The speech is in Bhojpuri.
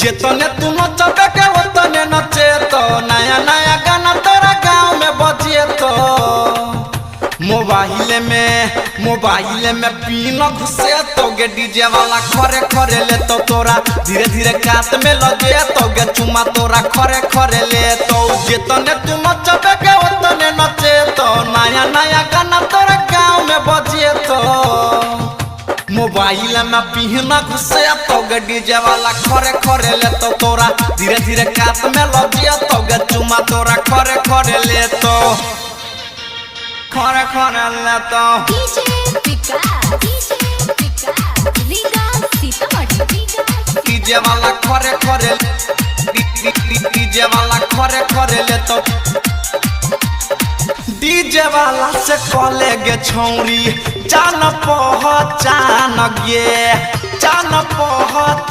जेतने तू नचबे के ओतने नचे तो नया नया गाना तोरा गाँव में बजिए तो मोबाइल में पीन घुसे तो गे डीजे वाला खरे खरे ले तो तोरा धीरे धीरे कात में लगे तो गे चुमा तोरा खरे खरे ले तो जेतने तू नचबे के ओतने नचे तो नया नया गाना तोरा गाँव में बजिए तो मोबाइल में पीना घुसे तो गे डीजे वाला खरे खरे ले तो तोरा धीरे धीरे कात में लगे तो गे चुमा तोरा खरे खरे ले तो खरे खरे ले तो डीजे वाला खरे खरे डीजे वाला खरे खरे ले तो डीजे वाला से कॉले गे छौरी जान पहचान गे जान पहचान